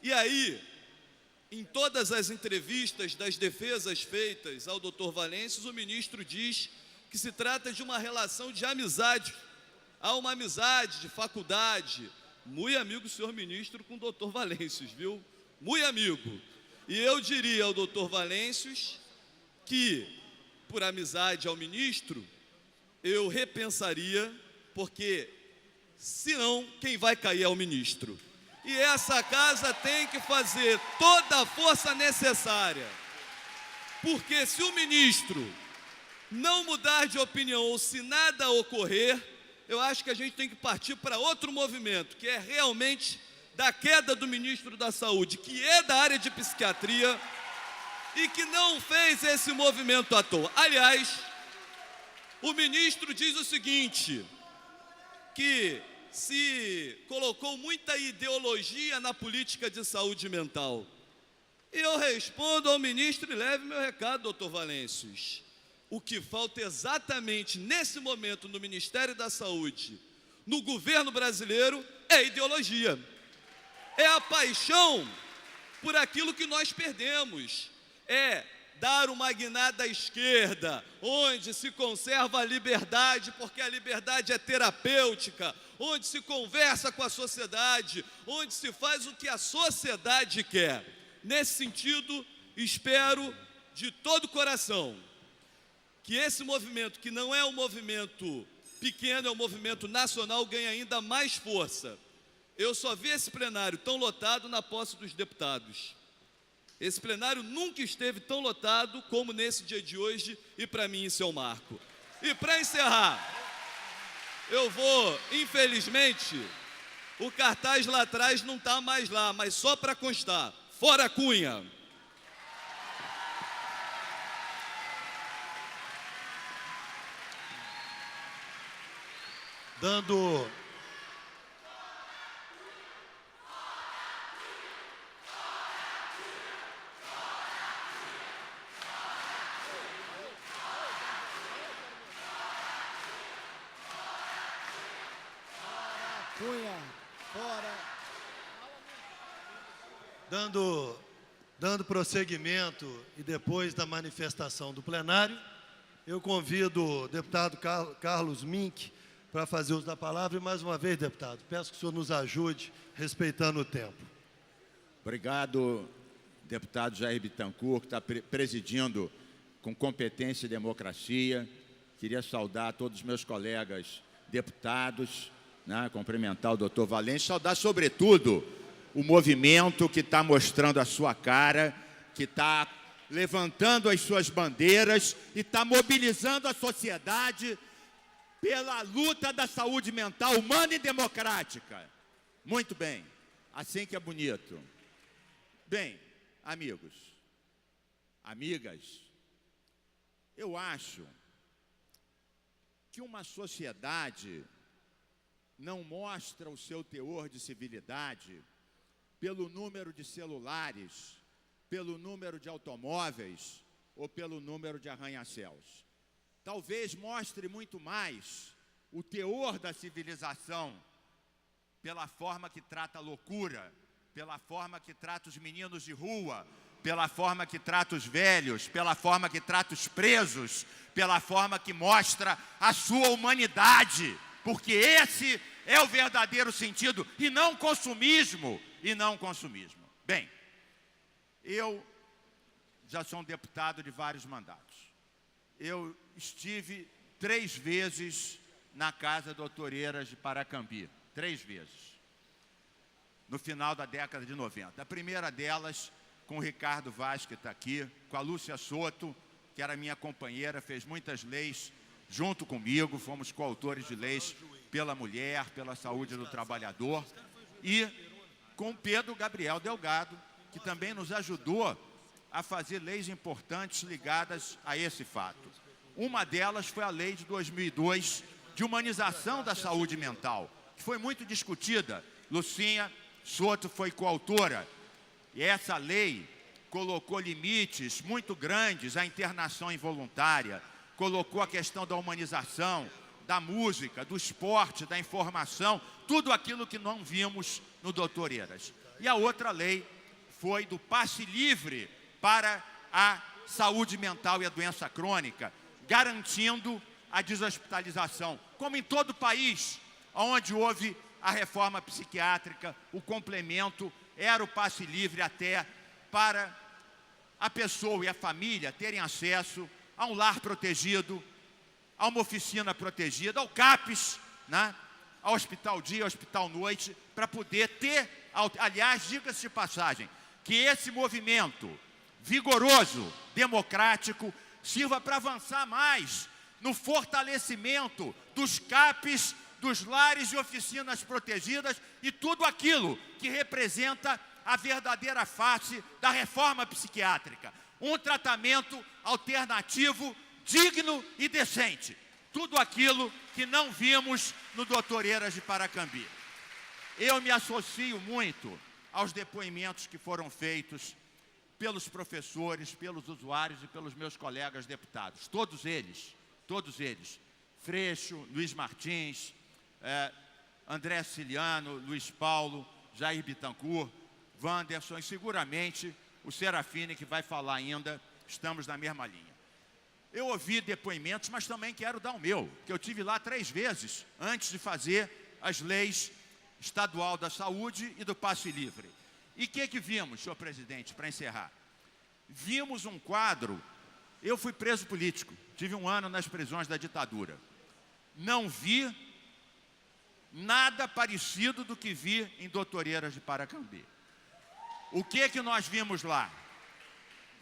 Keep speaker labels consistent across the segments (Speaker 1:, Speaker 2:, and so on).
Speaker 1: E aí, em todas as entrevistas das defesas feitas ao Dr. Valêncios, o ministro diz que se trata de uma relação de amizade. Há uma amizade de faculdade. Muito amigo, senhor ministro, com o Dr. Valêncios, viu? Muito amigo. E eu diria ao Dr. Valêncios que, por amizade ao ministro, eu repensaria, porque senão quem vai cair é o ministro. E essa casa tem que fazer toda a força necessária, porque se o ministro não mudar de opinião ou se nada ocorrer, eu acho que a gente tem que partir para outro movimento, que é realmente da queda do ministro da Saúde, que é da área de psiquiatria e que não fez esse movimento à toa. Aliás, o ministro diz o seguinte, que se colocou muita ideologia na política de saúde mental. E eu respondo ao ministro e leve meu recado, doutor Valêncios. O que falta exatamente nesse momento no Ministério da Saúde, no governo brasileiro, é ideologia. É a paixão por aquilo que nós perdemos. É dar uma guinada à esquerda, onde se conserva a liberdade, porque a liberdade é terapêutica, onde se conversa com a sociedade, onde se faz o que a sociedade quer. Nesse sentido, espero de todo o coração que esse movimento, que não é um movimento pequeno, é um movimento nacional, ganhe ainda mais força. Eu só vi esse plenário tão lotado na posse dos deputados. Esse plenário nunca esteve tão lotado como nesse dia de hoje, e para mim isso é um marco. E para encerrar, eu vou, infelizmente, o cartaz lá atrás não está mais lá, mas só para constar, fora Cunha.
Speaker 2: Dando
Speaker 3: Cunha, fora.
Speaker 2: Dando prosseguimento e depois da manifestação do plenário, eu convido o deputado Carlos Mink para fazer uso da palavra. E mais uma vez, deputado, peço que o senhor nos ajude, respeitando o tempo.
Speaker 4: Obrigado, deputado Jair Bittencourt, que está presidindo com competência e democracia. Queria saudar todos os meus colegas deputados, né, cumprimentar o doutor Valêncios, saudar, sobretudo, o movimento que está mostrando a sua cara, que está levantando as suas bandeiras e está mobilizando a sociedade pela luta da saúde mental humana e democrática. Muito bem, assim que é bonito. Bem, amigos, amigas, eu acho que uma sociedade não mostra o seu teor de civilidade pelo número de celulares, pelo número de automóveis ou pelo número de arranha-céus. Talvez mostre muito mais o teor da civilização pela forma que trata a loucura, pela forma que trata os meninos de rua, pela forma que trata os velhos, pela forma que trata os presos, pela forma que mostra a sua humanidade, porque esse é o verdadeiro sentido, e não consumismo, Bem, eu já sou um deputado de vários mandatos. Eu estive 3 vezes na casa do Dr. Eiras de Paracambi, 3 vezes, no final da década de 90. A primeira delas com o Ricardo Vaz, que está aqui, com a Lúcia Soto, que era minha companheira, fez muitas leis junto comigo, fomos coautores de leis pela mulher, pela saúde do trabalhador, e com Pedro Gabriel Delgado, que também nos ajudou a fazer leis importantes ligadas a esse fato. Uma delas foi a lei de 2002 de humanização da saúde mental, que foi muito discutida. Lucinha Soto foi coautora, e essa lei colocou limites muito grandes à internação involuntária, colocou a questão da humanização, da música, do esporte, da informação, tudo aquilo que não vimos no Dr. Eiras. E a outra lei foi do passe livre para a saúde mental e a doença crônica, garantindo a deshospitalização. Como em todo o país, onde houve a reforma psiquiátrica, o complemento era o passe livre até para a pessoa e a família terem acesso a um lar protegido, a uma oficina protegida, ao CAPES, né? Ao hospital dia, ao hospital noite, para poder ter, aliás, diga-se de passagem, que esse movimento vigoroso, democrático, sirva para avançar mais no fortalecimento dos CAPES, dos lares e oficinas protegidas e tudo aquilo que representa a verdadeira face da reforma psiquiátrica. Um tratamento alternativo, digno e decente. Tudo aquilo que não vimos no Dr. Eiras de Paracambi. Eu me associo muito aos depoimentos que foram feitos pelos professores, pelos usuários e pelos meus colegas deputados. Todos eles, Freixo, Luiz Martins, André Ciliano, Luiz Paulo, Jair Bittencourt, Wanderson e seguramente o Serafine, que vai falar ainda, estamos na mesma linha. Eu ouvi depoimentos, mas também quero dar o meu, que eu tive lá 3 vezes antes de fazer as leis estadual da saúde e do passe livre. E o que vimos, senhor presidente, para encerrar? Vimos um quadro. Eu fui preso político, tive 1 ano nas prisões da ditadura. Não vi nada parecido do que vi em Dr. Eiras de Paracambi. O que nós vimos lá?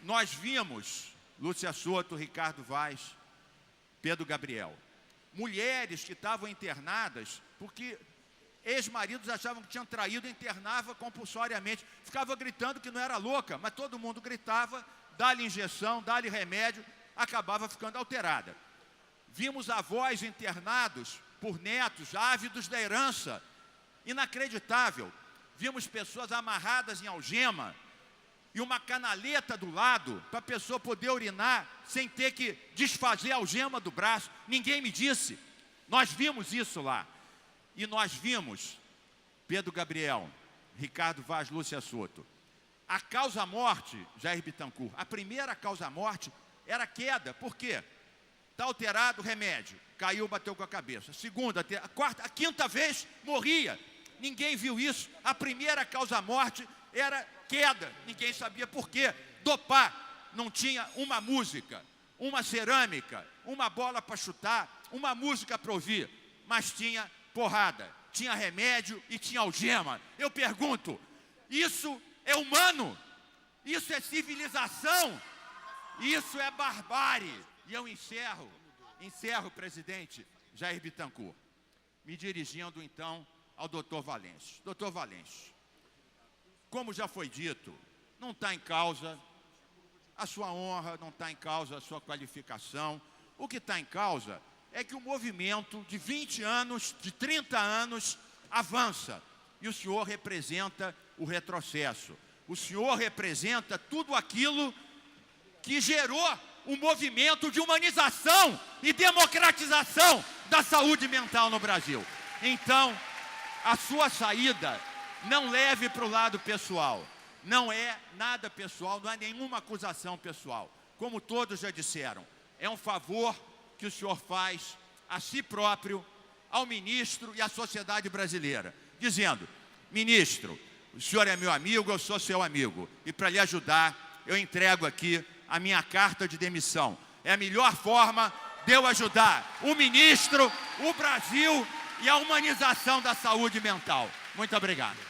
Speaker 4: Nós vimos Lúcia Soto, Ricardo Vaz, Pedro Gabriel. Mulheres que estavam internadas porque ex-maridos achavam que tinham traído, internava compulsoriamente. Ficava gritando que não era louca, mas todo mundo gritava, dá-lhe injeção, dá-lhe remédio, acabava ficando alterada. Vimos avós internados por netos, ávidos da herança. Inacreditável. Vimos pessoas amarradas em algema e uma canaleta do lado para a pessoa poder urinar sem ter que desfazer a algema do braço. Ninguém me disse. Nós vimos isso lá. E nós vimos Pedro Gabriel, Ricardo Vaz, Lúcia Soto. A causa-morte, Jair Bittencourt, a primeira causa-morte era queda. Por quê? Está alterado o remédio. Caiu, bateu com a cabeça. A segunda, a quarta, a quinta vez morria. Ninguém viu isso. A primeira causa-morte era queda. Ninguém sabia por quê. Dopar. Não tinha uma música, uma cerâmica, uma bola para chutar, uma música para ouvir. Mas tinha porrada, tinha remédio e tinha algema. Eu pergunto, isso é humano? Isso é civilização? Isso é barbárie? E eu encerro, presidente Jair Bittencourt, me dirigindo então ao doutor Valêncio. Doutor Valêncio, como já foi dito, não está em causa a sua honra, não está em causa a sua qualificação. O que está em causa é que o movimento de 20 anos, de 30 anos, avança. E o senhor representa o retrocesso. O senhor representa tudo aquilo que gerou um movimento de humanização e democratização da saúde mental no Brasil. Então, a sua saída não leve para o lado pessoal. Não é nada pessoal, não há nenhuma acusação pessoal. Como todos já disseram, é um favor que o senhor faz a si próprio, ao ministro e à sociedade brasileira, dizendo, ministro, o senhor é meu amigo, eu sou seu amigo, e para lhe ajudar, eu entrego aqui a minha carta de demissão. É a melhor forma de eu ajudar o ministro, o Brasil e a humanização da saúde mental. Muito obrigado.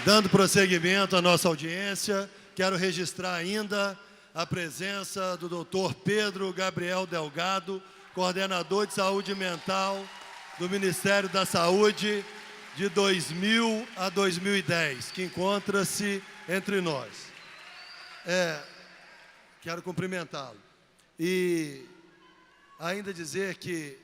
Speaker 2: Dando prosseguimento à nossa audiência, quero registrar ainda a presença do Dr. Pedro Gabriel Delgado, coordenador de saúde mental do Ministério da Saúde de 2000 a 2010, que encontra-se entre nós. Quero cumprimentá-lo. E ainda dizer que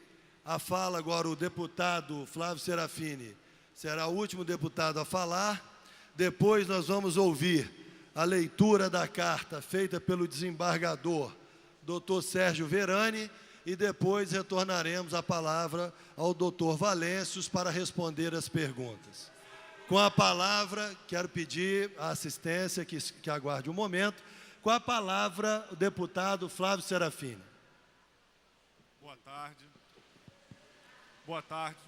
Speaker 2: a fala agora, o deputado Flávio Serafini será o último deputado a falar. Depois nós vamos ouvir a leitura da carta feita pelo desembargador Dr. Sérgio Verani e depois retornaremos a palavra ao Dr. Valêncios para responder as perguntas. Com a palavra, quero pedir a assistência que aguarde um momento. Com a palavra, o deputado Flávio Serafini.
Speaker 3: Boa tarde. Boa tarde.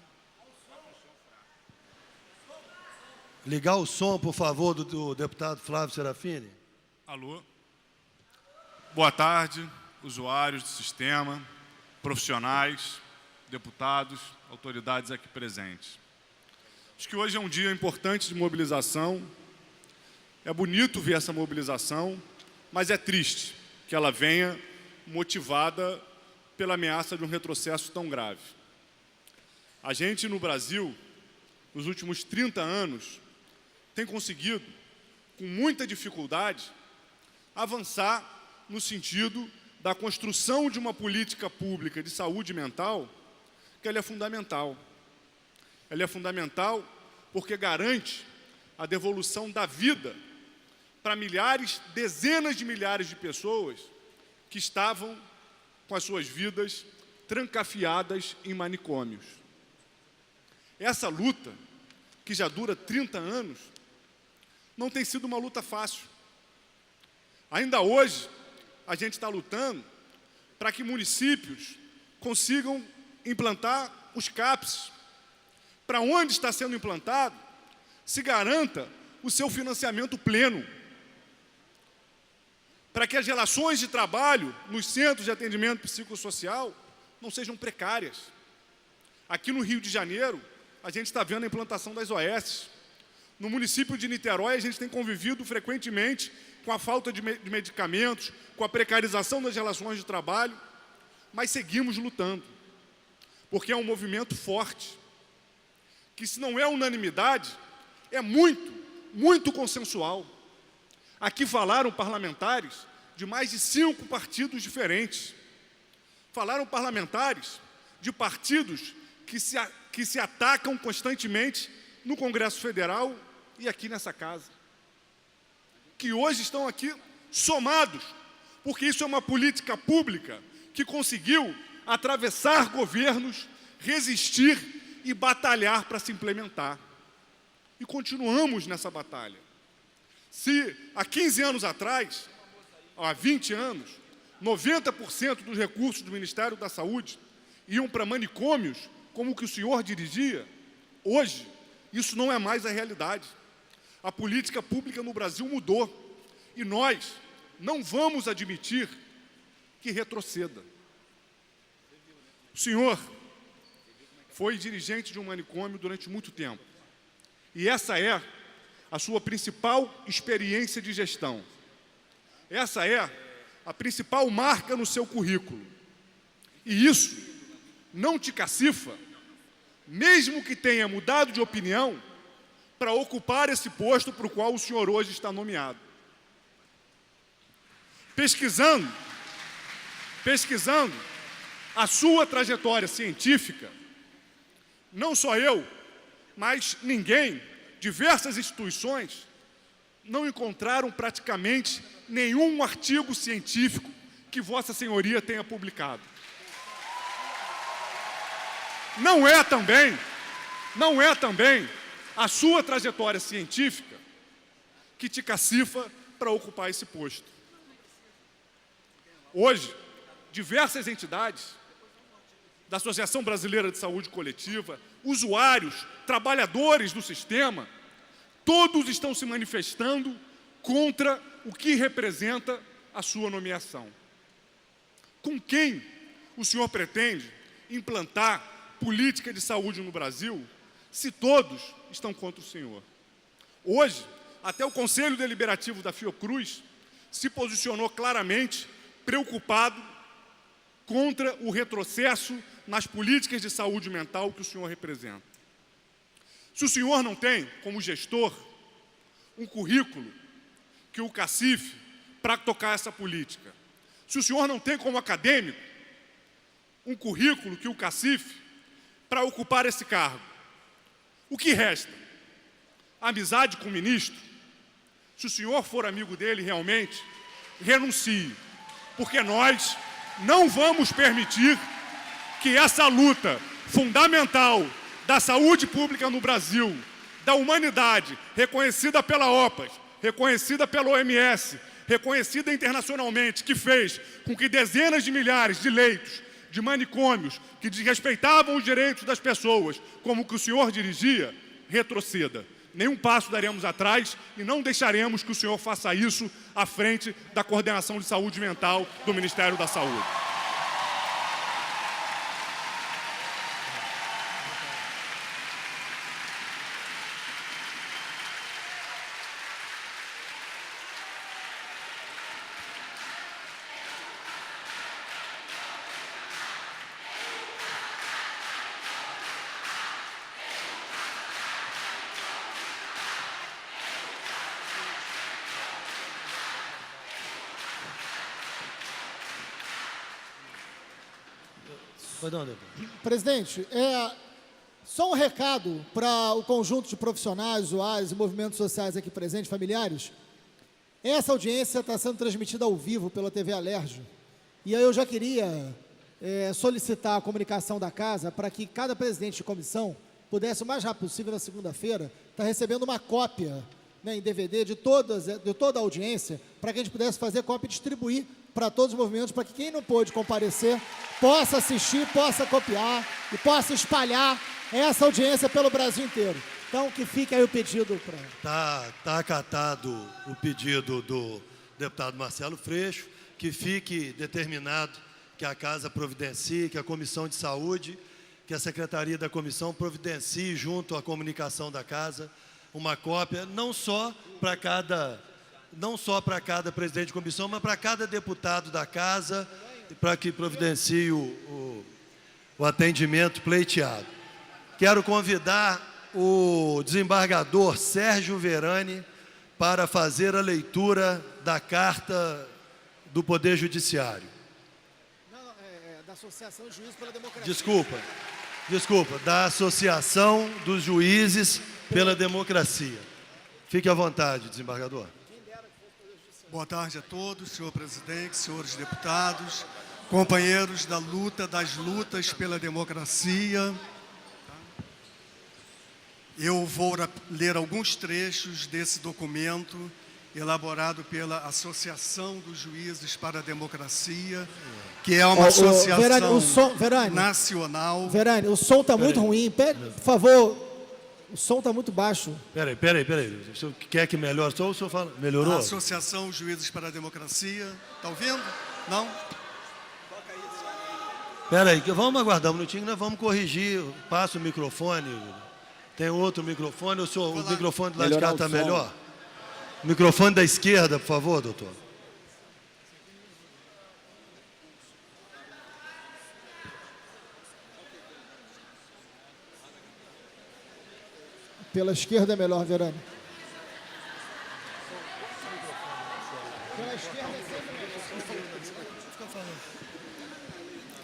Speaker 2: Ligar o som, por favor, do deputado Flávio Serafini.
Speaker 3: Alô. Boa tarde, usuários do sistema, profissionais, deputados, autoridades aqui presentes. Acho que hoje é um dia importante de mobilização. É bonito ver essa mobilização, mas é triste que ela venha motivada pela ameaça de um retrocesso tão grave. A gente, no Brasil, nos últimos 30 anos, tem conseguido, com muita dificuldade, avançar no sentido da construção de uma política pública de saúde mental, que ela é fundamental. Ela é fundamental porque garante a devolução da vida para milhares, dezenas de milhares de pessoas que estavam com as suas vidas trancafiadas em manicômios. Essa luta, que já dura 30 anos, não tem sido uma luta fácil. Ainda hoje, a gente está lutando para que municípios consigam implantar os CAPs. Para onde está sendo implantado, se garanta o seu financiamento pleno. Para que as relações de trabalho nos centros de atendimento psicossocial não sejam precárias. Aqui no Rio de Janeiro, a gente está vendo a implantação das OS. No município de Niterói, a gente tem convivido frequentemente com a falta de medicamentos, com a precarização das relações de trabalho, mas seguimos lutando, porque é um movimento forte, que se não é unanimidade, é muito consensual. Aqui falaram parlamentares de mais de 5 partidos diferentes. Falaram parlamentares de partidos que se atacam constantemente no Congresso Federal e aqui nessa casa. Que hoje estão aqui somados, porque isso é uma política pública que conseguiu atravessar governos, resistir e batalhar para se implementar. E continuamos nessa batalha. Se há 15 anos atrás, há 20 anos, 90% dos recursos do Ministério da Saúde iam para manicômios, como o que o senhor dirigia, hoje, isso não é mais a realidade. A política pública no Brasil mudou e nós não vamos admitir que retroceda. O senhor foi dirigente de um manicômio durante muito tempo e essa é a sua principal experiência de gestão. Essa é a principal marca no seu currículo. E isso não te cacifa, mesmo que tenha mudado de opinião, para ocupar esse posto para o qual o senhor hoje está nomeado. Pesquisando a sua trajetória científica, não só eu, mas ninguém, diversas instituições, não encontraram praticamente nenhum artigo científico que Vossa Senhoria tenha publicado. Não é também a sua trajetória científica que te cacifa para ocupar esse posto. Hoje, diversas entidades da Associação Brasileira de Saúde Coletiva, usuários, trabalhadores do sistema, todos estão se manifestando contra o que representa a sua nomeação. Com quem o senhor pretende implantar política de saúde no Brasil, se todos estão contra o senhor? Hoje, até o Conselho Deliberativo da Fiocruz se posicionou claramente preocupado contra o retrocesso nas políticas de saúde mental que o senhor representa. Se o senhor não tem, como gestor, um currículo que o cacife para tocar essa política. Se o senhor não tem como acadêmico um currículo que o cacife para ocupar esse cargo, o que resta? Amizade com o ministro? Se o senhor for amigo dele realmente, renuncie, porque nós não vamos permitir que essa luta fundamental da saúde pública no Brasil, da humanidade, reconhecida pela OPAS, reconhecida pela OMS, reconhecida internacionalmente, que fez com que dezenas de milhares de leitos, de manicômios, que desrespeitavam os direitos das pessoas, como o que o senhor dirigia, retroceda. Nenhum passo daremos atrás e não deixaremos que o senhor faça isso à frente da Coordenação de Saúde Mental do Ministério da Saúde.
Speaker 5: Presidente, só um recado para o conjunto de profissionais, usuários e movimentos sociais aqui presentes, familiares. Essa audiência está sendo transmitida ao vivo pela TV Alerj. E aí eu já queria solicitar a comunicação da casa para que cada presidente de comissão pudesse, o mais rápido possível, na segunda-feira, estar recebendo uma cópia, né, em DVD de toda a audiência, para que a gente pudesse fazer cópia e distribuir para todos os movimentos, para que quem não pôde comparecer possa assistir, possa copiar e possa espalhar essa audiência pelo Brasil inteiro. Então, que fique aí o pedido para...
Speaker 2: Tá acatado o pedido do deputado Marcelo Freixo, que fique determinado que a Casa providencie, que a Comissão de Saúde, que a Secretaria da Comissão providencie junto à comunicação da Casa uma cópia, não só para cada presidente de comissão, mas para cada deputado da Casa, para que providencie o atendimento pleiteado. Quero convidar o desembargador Sérgio Verani para fazer a leitura da carta do Poder Judiciário.
Speaker 5: Não, da Associação dos Juízes pela Democracia.
Speaker 2: Desculpa, da Associação dos Juízes pela Democracia. Fique à vontade, desembargador.
Speaker 6: Boa tarde a todos, senhor presidente, senhores deputados, companheiros da luta, das lutas pela democracia. Eu vou ler alguns trechos desse documento elaborado pela Associação dos Juízes para a Democracia, que é uma associação nacional.
Speaker 5: Verani, o som está muito ruim. Por favor, o som está muito baixo.
Speaker 2: Peraí. O senhor quer que melhore o som? O senhor fala, melhorou?
Speaker 6: A Associação Juízes para a Democracia. Está ouvindo? Não?
Speaker 2: Peraí, vamos aguardar um minutinho, nós vamos corrigir. Passa o microfone. Tem outro microfone. O microfone do lado de cá está melhor? O microfone da esquerda, por favor, doutor.
Speaker 5: Pela esquerda é melhor, Verani. Pela esquerda é sempre melhor.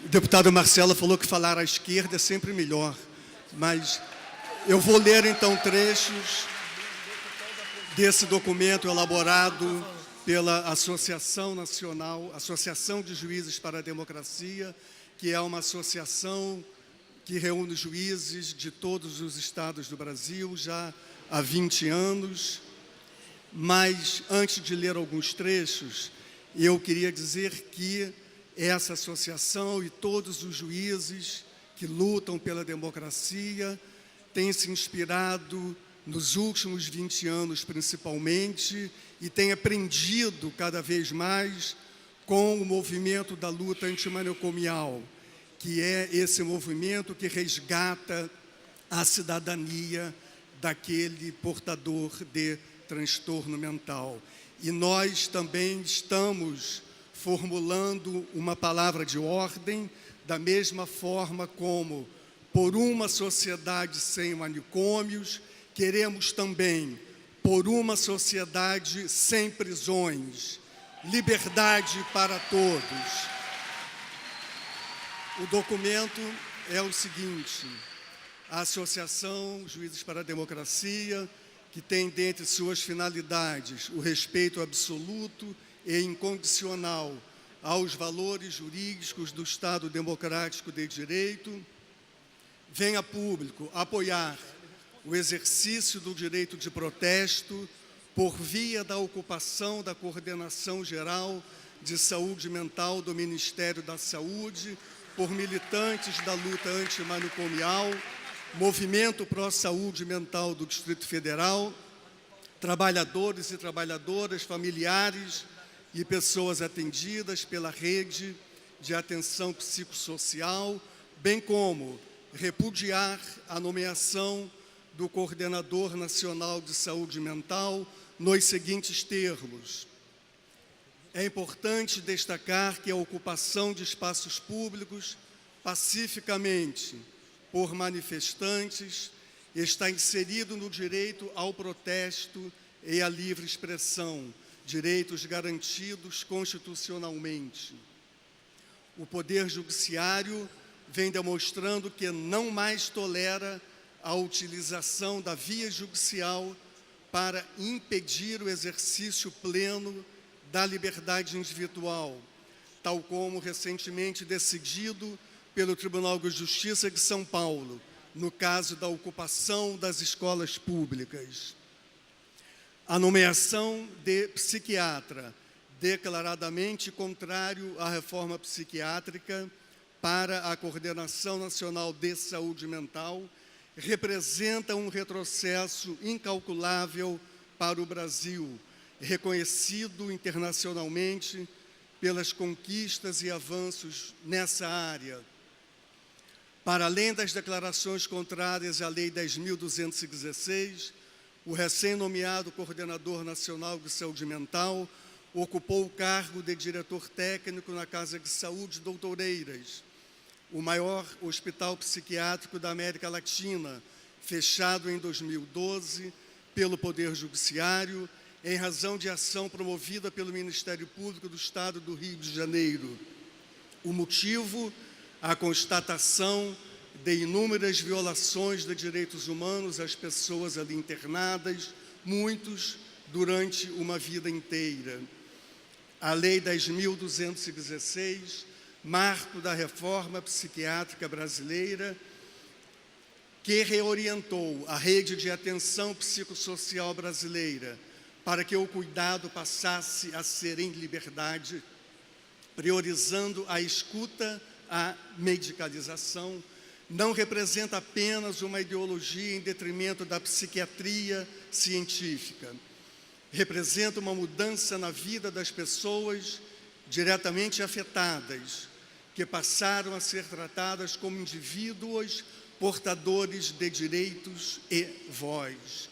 Speaker 6: O deputado Marcelo falou que falar à esquerda é sempre melhor, mas eu vou ler então trechos desse documento elaborado pela Associação Nacional, Associação de Juízes para a Democracia, que é uma associação que reúne juízes de todos os estados do Brasil já há 20 anos. Mas, antes de ler alguns trechos, eu queria dizer que essa associação e todos os juízes que lutam pela democracia têm se inspirado nos últimos 20 anos, principalmente, e têm aprendido cada vez mais com o movimento da luta antimanicomial, que é esse movimento que resgata a cidadania daquele portador de transtorno mental. E nós também estamos formulando uma palavra de ordem, da mesma forma como, por uma sociedade sem manicômios, queremos também, por uma sociedade sem prisões. liberdade para todos. O documento é o seguinte: a Associação Juízes para a Democracia, que tem dentre suas finalidades o respeito absoluto e incondicional aos valores jurídicos do Estado Democrático de Direito, vem a público apoiar o exercício do direito de protesto por via da ocupação da Coordenação Geral de Saúde Mental do Ministério da Saúde por militantes da luta antimanicomial, Movimento Pró-Saúde Mental do Distrito Federal, trabalhadores e trabalhadoras, familiares e pessoas atendidas pela rede de atenção psicossocial, bem como repudiar a nomeação do Coordenador Nacional de Saúde Mental nos seguintes termos. É importante destacar que a ocupação de espaços públicos pacificamente por manifestantes está inserido no direito ao protesto e à livre expressão, direitos garantidos constitucionalmente. O Poder Judiciário vem demonstrando que não mais tolera a utilização da via judicial para impedir o exercício pleno da liberdade individual, tal como recentemente decidido pelo Tribunal de Justiça de São Paulo, no caso da ocupação das escolas públicas. A nomeação de psiquiatra, declaradamente contrário à reforma psiquiátrica para a Coordenação Nacional de Saúde Mental, representa um retrocesso incalculável para o Brasil, reconhecido internacionalmente pelas conquistas e avanços nessa área. Para além das declarações contrárias à Lei 10.216, o recém-nomeado Coordenador Nacional de Saúde Mental ocupou o cargo de diretor técnico na Casa de Saúde Doutoreiras, o maior hospital psiquiátrico da América Latina, fechado em 2012 pelo Poder Judiciário, em razão de ação promovida pelo Ministério Público do Estado do Rio de Janeiro. O motivo, a constatação de inúmeras violações de direitos humanos às pessoas ali internadas, muitos durante uma vida inteira. A Lei 10.216, marco da reforma psiquiátrica brasileira, que reorientou a rede de atenção psicossocial brasileira para que o cuidado passasse a ser em liberdade, priorizando a escuta, a medicalização, não representa apenas uma ideologia em detrimento da psiquiatria científica. Representa uma mudança na vida das pessoas diretamente afetadas, que passaram a ser tratadas como indivíduos portadores de direitos e voz.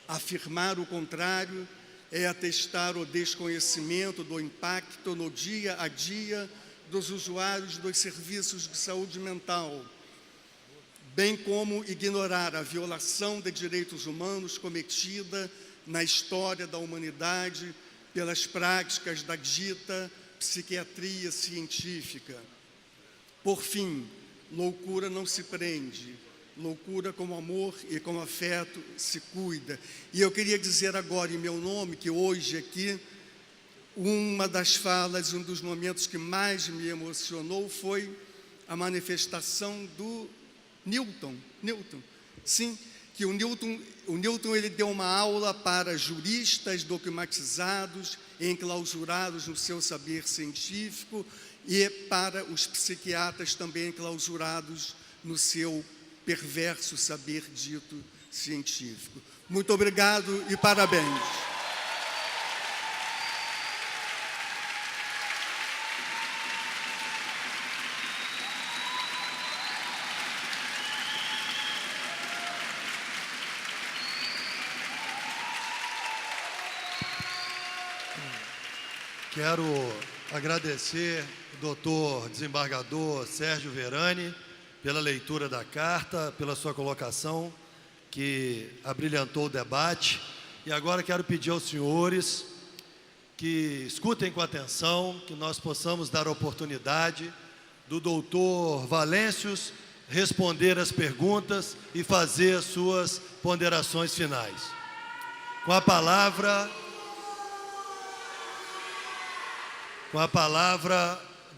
Speaker 6: Afirmar o contrário é atestar o desconhecimento do impacto no dia a dia dos usuários dos serviços de saúde mental, bem como ignorar a violação de direitos humanos cometida na história da humanidade pelas práticas da dita psiquiatria científica. Por fim, loucura não se prende, loucura com amor e com afeto se cuida. E eu queria dizer agora em meu nome que hoje aqui, uma das falas, um dos momentos que mais me emocionou foi a manifestação do Newton. Sim, que o Newton ele deu uma aula para juristas dogmatizados, enclausurados no seu saber científico, e para os psiquiatras também enclausurados no seu perverso saber dito científico. Muito obrigado e parabéns.
Speaker 2: Quero agradecer ao doutor desembargador Sérgio Verani pela leitura da carta, pela sua colocação, que abrilhantou o debate. E agora quero pedir aos senhores que escutem com atenção, que nós possamos dar oportunidade do doutor Valêncios responder as perguntas e fazer as suas ponderações finais. Com a palavra,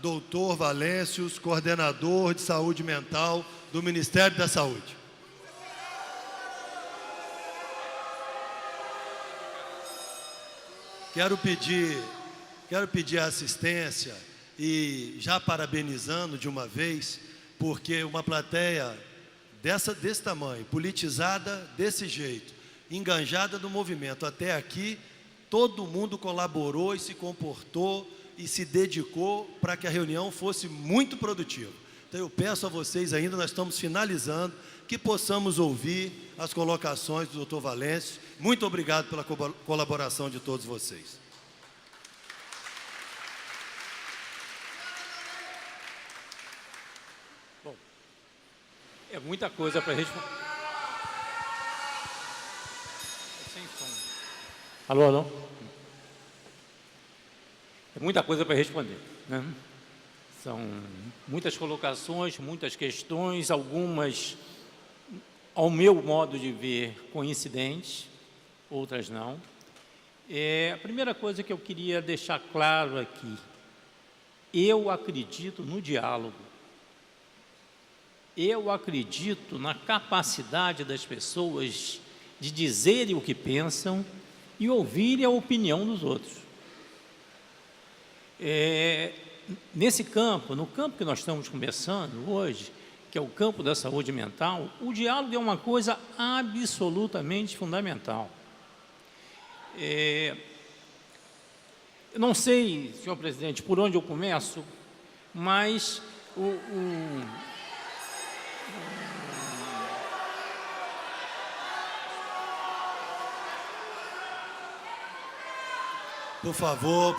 Speaker 2: doutor Valêncios, coordenador de saúde mental do Ministério da Saúde. Quero pedir assistência e já parabenizando de uma vez, porque uma plateia desse tamanho, politizada desse jeito, enganjada no movimento até aqui, todo mundo colaborou e se comportou e se dedicou para que a reunião fosse muito produtiva. Então eu peço a vocês ainda, nós estamos finalizando, que possamos ouvir as colocações do Dr. Valêncios. Muito obrigado pela colaboração de todos vocês.
Speaker 7: Bom, é muita coisa para a gente... Sem som. Alô, alô? É muita coisa para responder, né? São muitas colocações, muitas questões, algumas, ao meu modo de ver, coincidentes, outras não. A primeira coisa que eu queria deixar claro aqui, eu acredito no diálogo. Eu acredito na capacidade das pessoas de dizerem o que pensam e ouvirem a opinião dos outros. Nesse campo, no campo que nós estamos conversando hoje, que é o campo da saúde mental, o diálogo é uma coisa absolutamente fundamental. Eu não sei, senhor presidente, por onde eu começo, mas
Speaker 2: Por favor.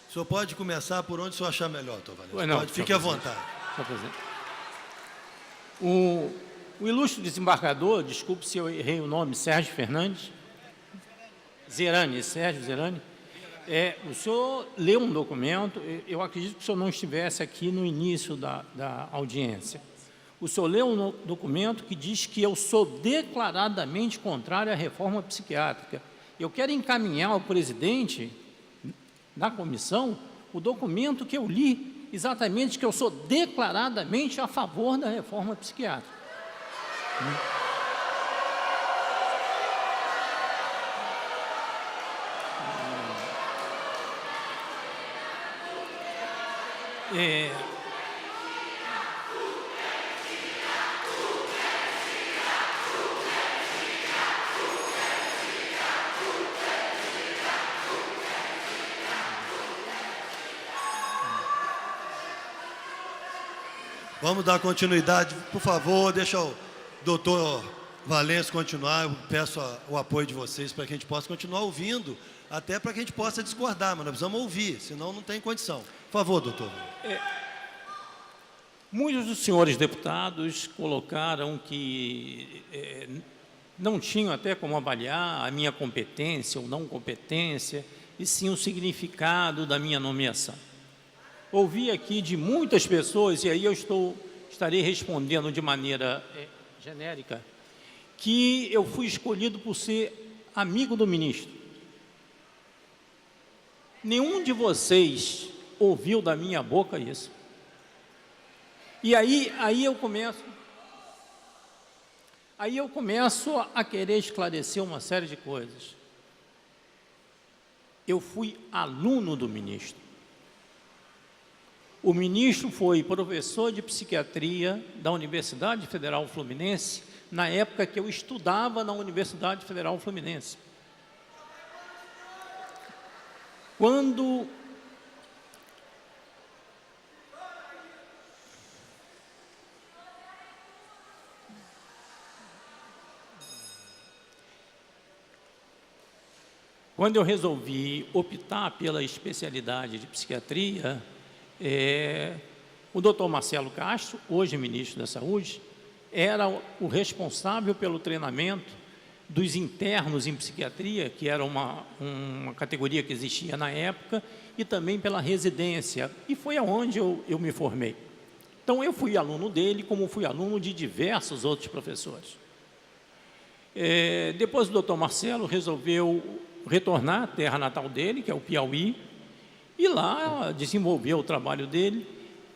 Speaker 2: O senhor pode começar por onde o senhor achar melhor, doutor Valêncios. Fique à vontade.
Speaker 7: Senhor presidente. O ilustre desembargador, desculpe se eu errei o nome, Sérgio Fernandes, Sérgio Zerani, o senhor leu um documento, eu acredito que o senhor não estivesse aqui no início da audiência. O senhor leu um documento que diz que eu sou declaradamente contrário à reforma psiquiátrica. Eu quero encaminhar ao presidente da comissão o documento que eu li, exatamente que eu sou declaradamente a favor da reforma psiquiátrica.
Speaker 2: Vamos dar continuidade, por favor, deixa o doutor Valêncios continuar, eu peço o apoio de vocês para que a gente possa continuar ouvindo, até para que a gente possa discordar, mas nós precisamos ouvir, senão não tem condição. Por favor, doutor.
Speaker 7: Muitos dos senhores deputados colocaram que não tinham até como avaliar a minha competência ou não competência, e sim o significado da minha nomeação. Ouvi aqui de muitas pessoas, e aí eu estarei respondendo de maneira genérica, que eu fui escolhido por ser amigo do ministro. Nenhum de vocês ouviu da minha boca isso. E aí eu começo a querer esclarecer uma série de coisas. Eu fui aluno do ministro. O ministro foi professor de psiquiatria da Universidade Federal Fluminense, na época que eu estudava na Universidade Federal Fluminense. Quando eu resolvi optar pela especialidade de psiquiatria, o doutor Marcelo Castro, hoje ministro da Saúde, era o responsável pelo treinamento dos internos em psiquiatria, que era uma categoria que existia na época, e também pela residência, e foi aonde eu me formei. Então, eu fui aluno dele, como fui aluno de diversos outros professores. Depois, o doutor Marcelo resolveu retornar à terra natal dele, que é o Piauí, e lá desenvolveu o trabalho dele,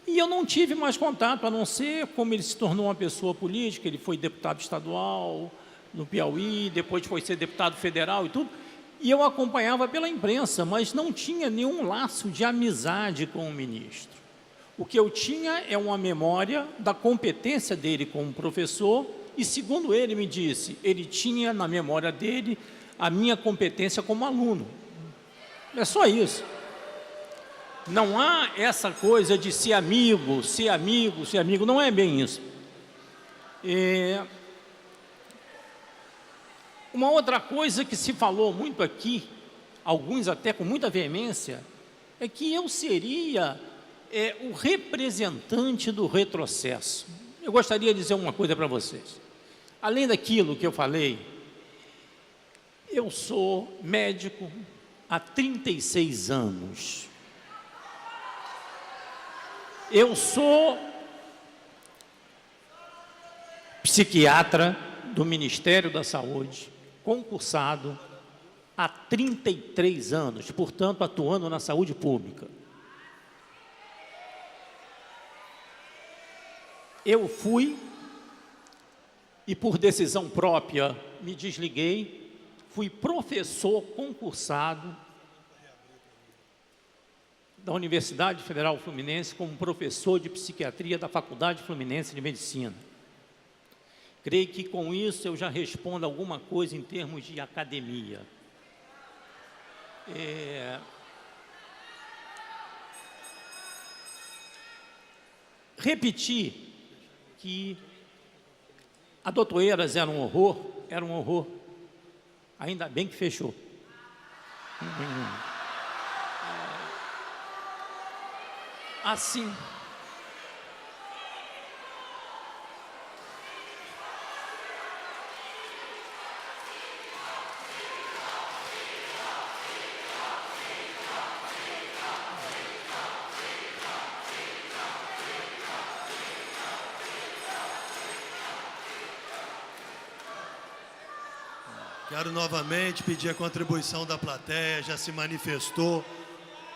Speaker 7: e eu não tive mais contato, a não ser como ele se tornou uma pessoa política. Ele foi deputado estadual no Piauí, depois foi ser deputado federal e tudo, e eu acompanhava pela imprensa, mas não tinha nenhum laço de amizade com o ministro. O que eu tinha é uma memória da competência dele como professor, e segundo ele me disse, ele tinha na memória dele a minha competência como aluno. É só isso. Não há essa coisa de ser amigo, ser amigo, ser amigo, não é bem isso. Uma outra coisa que se falou muito aqui, alguns até com muita veemência, é que eu seria o representante do retrocesso. Eu gostaria de dizer uma coisa para vocês. Além daquilo que eu falei, eu sou médico há 36 anos. Eu sou psiquiatra do Ministério da Saúde, concursado há 33 anos, portanto, atuando na saúde pública. Eu fui, e por decisão própria me desliguei, fui professor concursado da Universidade Federal Fluminense como professor de psiquiatria da Faculdade Fluminense de Medicina. Creio que com isso eu já respondo alguma coisa em termos de academia. Repetir que a Doutor-Eiras era um horror, ainda bem que fechou. Assim,
Speaker 2: quero novamente pedir a contribuição da plateia, já se manifestou,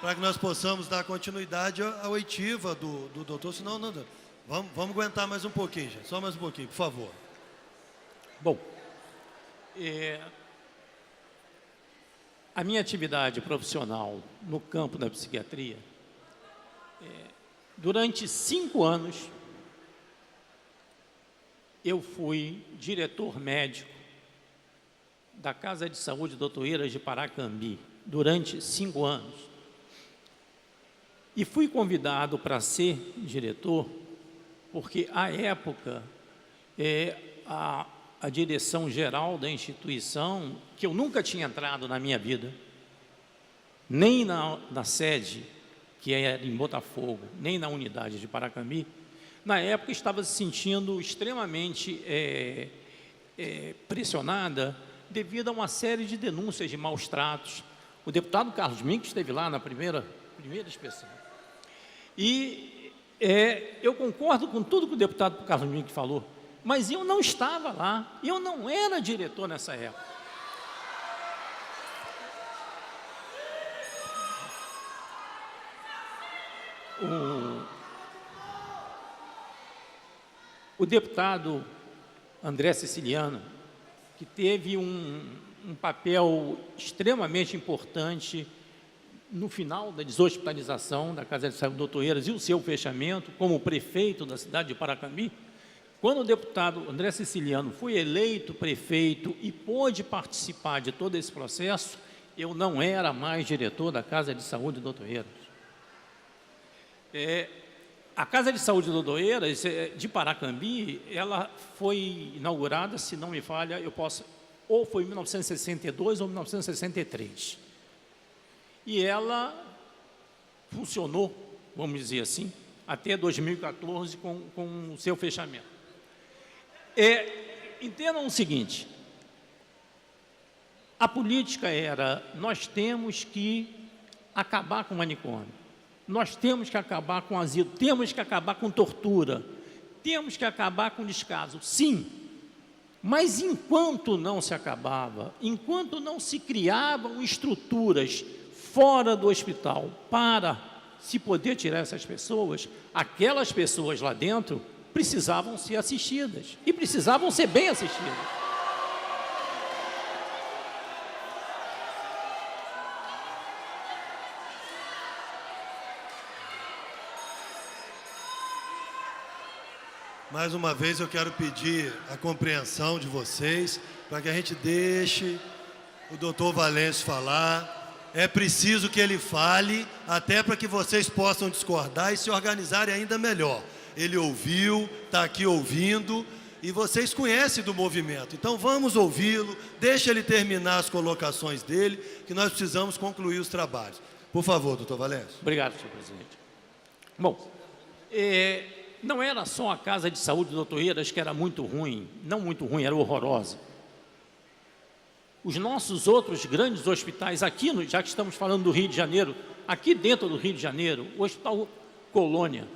Speaker 2: para que nós possamos dar continuidade à oitiva do doutor, senão não. Vamos aguentar mais um pouquinho, gente. Só mais um pouquinho, por favor.
Speaker 7: Bom, a minha atividade profissional no campo da psiquiatria, durante 5 anos, eu fui diretor médico da Casa de Saúde Doutor-Eiras de Paracambi, durante 5 anos. E fui convidado para ser diretor, porque, à época, a direção geral da instituição, que eu nunca tinha entrado na minha vida, nem na sede, que era em Botafogo, nem na unidade de Paracambi, na época estava se sentindo extremamente pressionada devido a uma série de denúncias de maus tratos. O deputado Carlos Mink esteve lá na primeira inspeção. E eu concordo com tudo que o deputado Carlos Mink falou, mas eu não estava lá, eu não era diretor nessa época. O deputado André Siciliano, que teve um papel extremamente importante no final da deshospitalização da Casa de Saúde Doutor-Eiras e o seu fechamento, como prefeito da cidade de Paracambi, quando o deputado André Siciliano foi eleito prefeito e pôde participar de todo esse processo, eu não era mais diretor da Casa de Saúde Doutor-Eiras. A Casa de Saúde Doutor-Eiras de Paracambi, ela foi inaugurada, se não me falha, ou foi em 1962 ou 1963. E ela funcionou, vamos dizer assim, até 2014 com o seu fechamento. Entendam o seguinte, A política era: nós temos que acabar com o manicômio, nós temos que acabar com o asilo, temos que acabar com tortura, temos que acabar com descaso. Sim, mas enquanto não se acabava, enquanto não se criavam estruturas fora do hospital para se poder tirar essas pessoas, aquelas pessoas lá dentro precisavam ser assistidas, e precisavam ser bem assistidas.
Speaker 2: Mais uma vez eu quero pedir a compreensão de vocês para que a gente deixe o doutor Valêncio falar. É preciso que ele fale, até para que vocês possam discordar e se organizarem ainda melhor. Ele ouviu, está aqui ouvindo, e vocês conhecem do movimento. Então vamos ouvi-lo, deixa ele terminar as colocações dele, que nós precisamos concluir os trabalhos. Por favor, doutor Valêncio.
Speaker 7: Obrigado, senhor presidente. Bom, não era só a Casa de Saúde do Dr. Eiras que era muito ruim, não muito ruim, era horrorosa. Os nossos outros grandes hospitais, aqui, já que estamos falando do Rio de Janeiro, aqui dentro do Rio de Janeiro, o Hospital Colônia,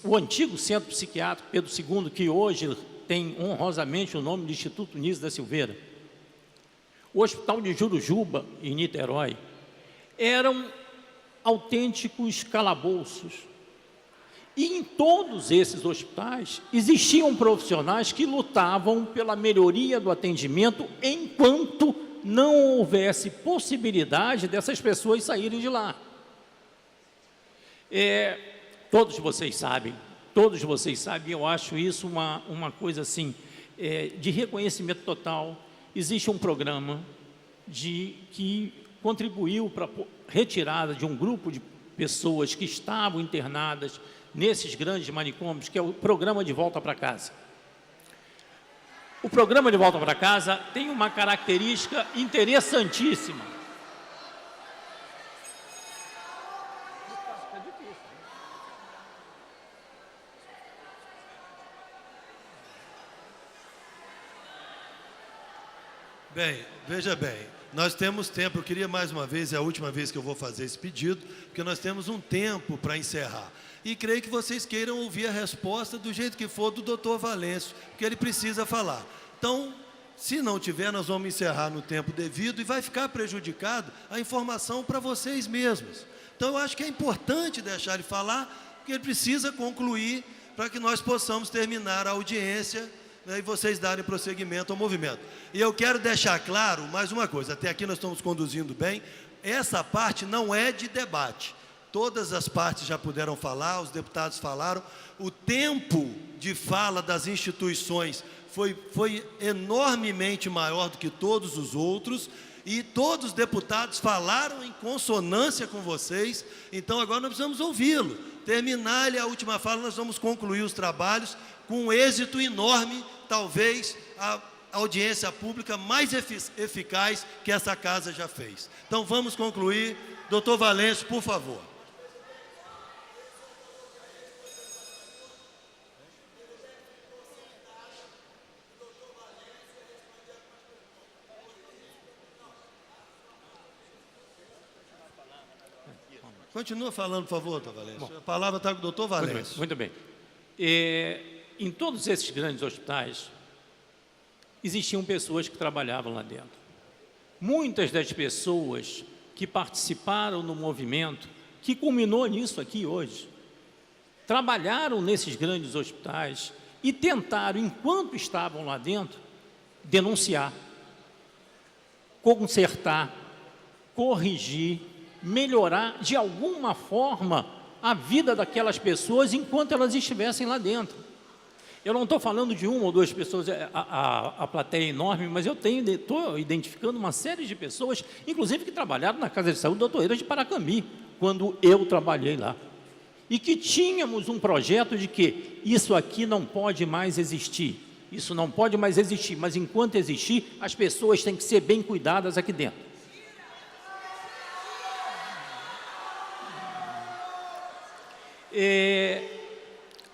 Speaker 7: o antigo Centro Psiquiátrico Pedro II, que hoje tem honrosamente o nome de Instituto Nísio da Silveira, o Hospital de Jurujuba, em Niterói, eram autênticos calabouços. E em todos esses hospitais existiam profissionais que lutavam pela melhoria do atendimento enquanto não houvesse possibilidade dessas pessoas saírem de lá. Todos vocês sabem, eu acho isso uma coisa assim, de reconhecimento total. Existe um programa que contribuiu para a retirada de um grupo de pessoas que estavam internadas nesses grandes manicômios, que é o Programa de Volta para Casa. O Programa de Volta para Casa tem uma característica interessantíssima.
Speaker 2: Bem, veja bem, nós temos tempo, eu queria mais uma vez, é a última vez que eu vou fazer esse pedido, porque nós temos um tempo para encerrar. E creio que vocês queiram ouvir a resposta do jeito que for do doutor Valêncio, porque ele precisa falar. Então, se não tiver, nós vamos encerrar no tempo devido e vai ficar prejudicado a informação para vocês mesmos. Então, eu acho que é importante deixar ele falar, porque ele precisa concluir para que nós possamos terminar a audiência, né, e vocês darem prosseguimento ao movimento. E eu quero deixar claro mais uma coisa, até aqui nós estamos conduzindo bem, essa parte não é de debate. Todas as partes já puderam falar, os deputados falaram, o tempo de fala das instituições foi enormemente maior do que todos os outros, e todos os deputados falaram em consonância com vocês, então agora nós precisamos ouvi-lo. Terminar a última fala, nós vamos concluir os trabalhos com um êxito enorme, talvez a audiência pública mais eficaz que essa casa já fez. Então vamos concluir. Doutor Valêncio, por favor. Continua falando, por favor, doutor Valêncio. Bom, a palavra está com o doutor Valêncio.
Speaker 7: Muito bem. Em todos esses grandes hospitais, existiam pessoas que trabalhavam lá dentro. Muitas das pessoas que participaram no movimento, que culminou nisso aqui hoje, trabalharam nesses grandes hospitais e tentaram, enquanto estavam lá dentro, denunciar, consertar, corrigir, melhorar de alguma forma a vida daquelas pessoas enquanto elas estivessem lá dentro. Eu não estou falando de uma ou duas pessoas, a plateia é enorme, mas eu estou identificando uma série de pessoas, inclusive que trabalharam na Casa de Saúde do Dr. Eiras de Paracambi, quando eu trabalhei lá. E que tínhamos um projeto de que isso aqui não pode mais existir, isso não pode mais existir, mas enquanto existir, as pessoas têm que ser bem cuidadas aqui dentro.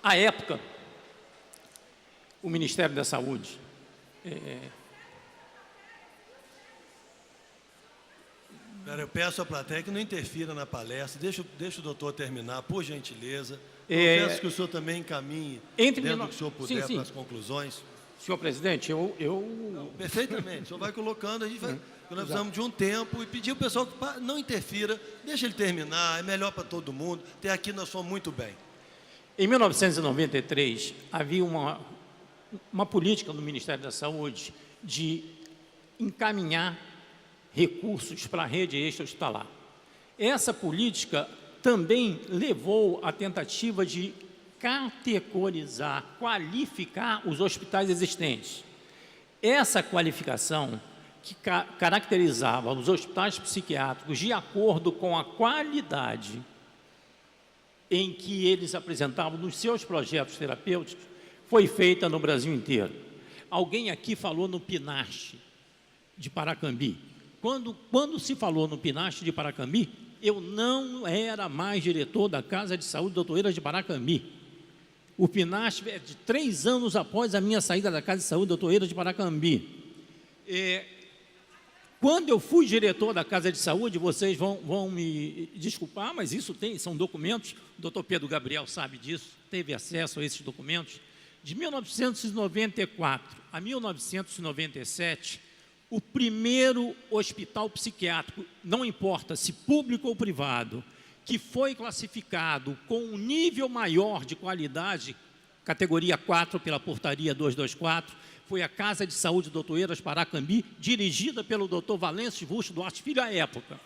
Speaker 7: À época, o Ministério da Saúde
Speaker 2: Cara, eu peço à plateia que não interfira na palestra, deixa o doutor terminar, por gentileza.
Speaker 7: É,
Speaker 2: Eu peço que o senhor também encaminhe,
Speaker 7: entre
Speaker 2: dentro
Speaker 7: mil-
Speaker 2: do que o senhor puder,
Speaker 7: Sim.
Speaker 2: para as conclusões.
Speaker 7: Senhor presidente, eu
Speaker 2: Perfeitamente, o senhor vai colocando, a gente vai, nós precisamos de um tempo e pedir ao pessoal que não interfira, deixa ele terminar, é melhor para todo mundo, até aqui nós fomos muito bem.
Speaker 7: Em 1993, havia uma política no Ministério da Saúde de encaminhar recursos para a rede extra-hospitalar. Essa política também levou à tentativa de categorizar, qualificar os hospitais existentes. Essa qualificação que caracterizava os hospitais psiquiátricos de acordo com a qualidade em que eles apresentavam nos seus projetos terapêuticos, foi feita no Brasil inteiro. Alguém aqui falou no Pinache de Paracambi. Quando se falou no Pinache de Paracambi, eu não era mais diretor da Casa de Saúde Doutor Eiras de Paracambi. O Pinache é de 3 anos após a minha saída da Casa de Saúde Doutor Eiras de Paracambi. Quando eu fui diretor da Casa de Saúde, vocês vão me desculpar, mas isso são documentos, o doutor Pedro Gabriel sabe disso, teve acesso a esses documentos. De 1994 a 1997, o primeiro hospital psiquiátrico, não importa se público ou privado, que foi classificado com um nível maior de qualidade, categoria 4 pela portaria 224, foi a Casa de Saúde Doutor Eiras Paracambi, dirigida pelo doutor Valêncio Russo Duarte Filho à época.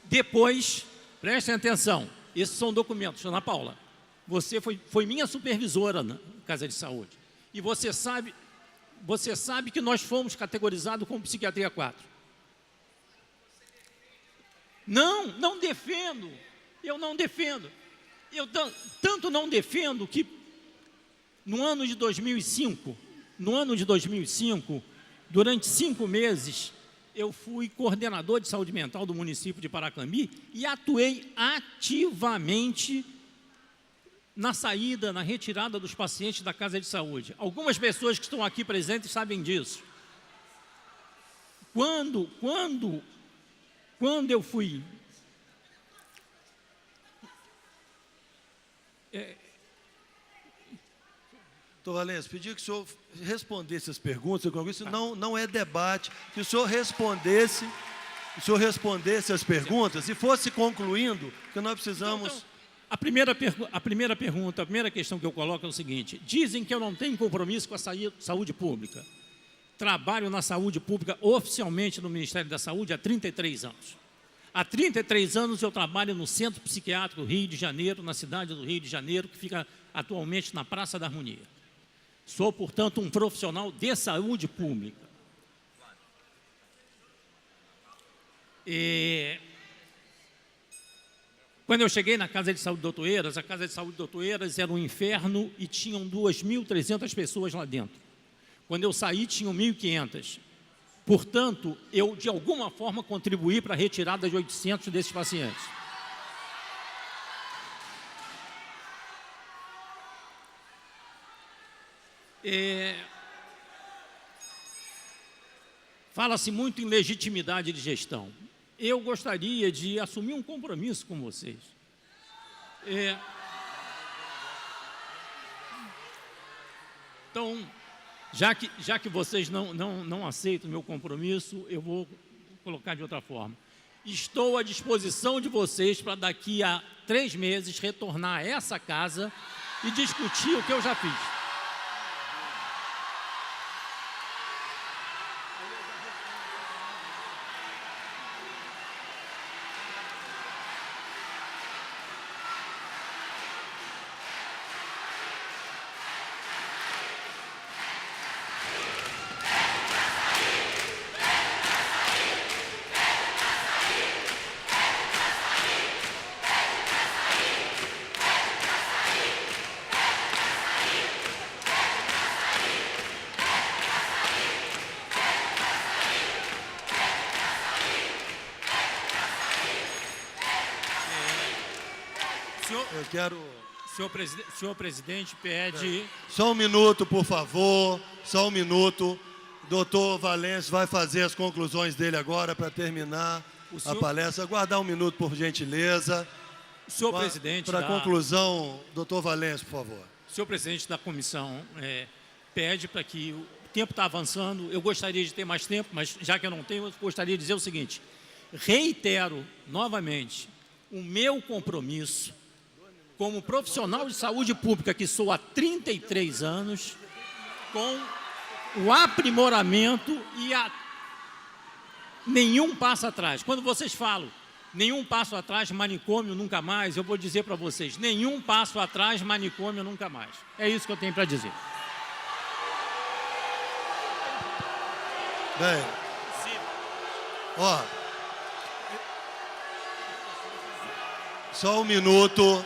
Speaker 7: Depois, prestem atenção, esses são documentos, Ana Paula, você foi minha supervisora na Casa de Saúde, e você sabe que nós fomos categorizados como psiquiatria 4. Não defendo, eu não defendo. Eu tanto não defendo que no ano de 2005, durante 5 meses, eu fui coordenador de saúde mental do município de Paracambi e atuei ativamente na saída, na retirada dos pacientes da Casa de Saúde. Algumas pessoas que estão aqui presentes sabem disso. Quando eu fui...
Speaker 2: Doutor Valêncio, pedi que o senhor respondesse as perguntas, isso não é debate, que o senhor respondesse as perguntas e fosse concluindo, que nós precisamos...
Speaker 7: A primeira pergunta, a primeira questão que eu coloco é o seguinte: dizem que eu não tenho compromisso com a saúde pública. Trabalho na saúde pública oficialmente no Ministério da Saúde há 33 anos. Há 33 anos eu trabalho no Centro Psiquiátrico do Rio de Janeiro, na cidade do Rio de Janeiro, que fica atualmente na Praça da Harmonia. Sou, portanto, um profissional de saúde pública. Quando eu cheguei na Casa de Saúde Doutor Eiras, a Casa de Saúde Doutor Eiras era um inferno e tinham 2.300 pessoas lá dentro. Quando eu saí, tinham 1.500. Portanto, eu, de alguma forma, contribuí para a retirada de 800 desses pacientes. Fala-se muito em legitimidade de gestão. Eu gostaria de assumir um compromisso com vocês. Então, já que vocês não aceitam o meu compromisso, eu vou colocar de outra forma. Estou à disposição de vocês para daqui a 3 meses retornar a essa casa e discutir o que eu já fiz. Senhor presidente pede...
Speaker 2: Só um minuto, por favor, só um minuto. Doutor Valêncio vai fazer as conclusões dele agora para terminar a palestra. Aguardar um minuto, por gentileza.
Speaker 7: Senhor presidente,
Speaker 2: para a conclusão, doutor Valêncio, por favor.
Speaker 7: O senhor presidente da comissão pede para que o tempo está avançando. Eu gostaria de ter mais tempo, mas já que eu não tenho, eu gostaria de dizer o seguinte: reitero novamente o meu compromisso como profissional de saúde pública, que sou há 33 anos, com o aprimoramento e nenhum passo atrás. Quando vocês falam nenhum passo atrás, manicômio nunca mais, eu vou dizer para vocês, nenhum passo atrás, manicômio nunca mais. É isso que eu tenho para dizer.
Speaker 2: Bem, ó, só um minuto.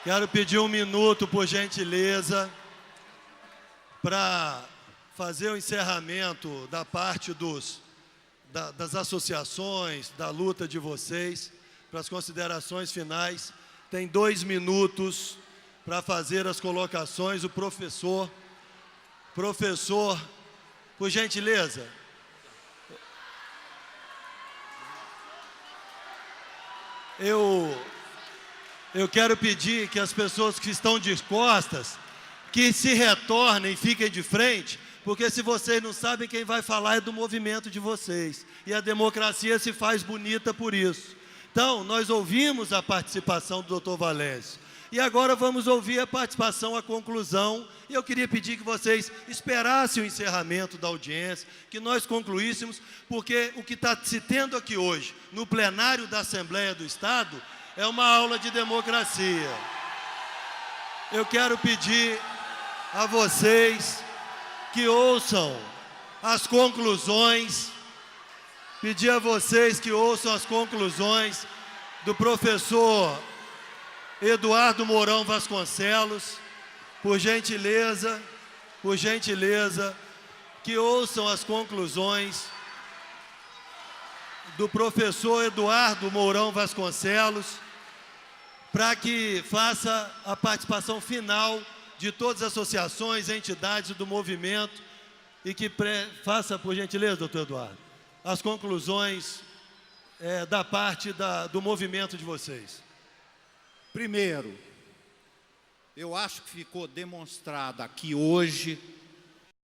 Speaker 2: Quero pedir um minuto, por gentileza, para fazer o encerramento da parte das associações, da luta de vocês, para as considerações finais. Tem 2 minutos para fazer as colocações. O professor, por gentileza. Eu quero pedir que as pessoas que estão de costas, que se retornem, fiquem de frente, porque se vocês não sabem, quem vai falar é do movimento de vocês. E a democracia se faz bonita por isso. Então, nós ouvimos a participação do doutor Valêncio. E agora vamos ouvir a participação, a conclusão. E eu queria pedir que vocês esperassem o encerramento da audiência, que nós concluíssemos, porque o que está se tendo aqui hoje, no plenário da Assembleia do Estado, é uma aula de democracia. Eu quero pedir a vocês que ouçam as conclusões, do professor Eduardo Mourão Vasconcelos, por gentileza, que ouçam as conclusões do professor Eduardo Mourão Vasconcelos, para que faça a participação final de todas as associações, entidades do movimento, e que faça, por gentileza, doutor Eduardo, as conclusões da parte do movimento de vocês.
Speaker 8: Primeiro, eu acho que ficou demonstrada aqui hoje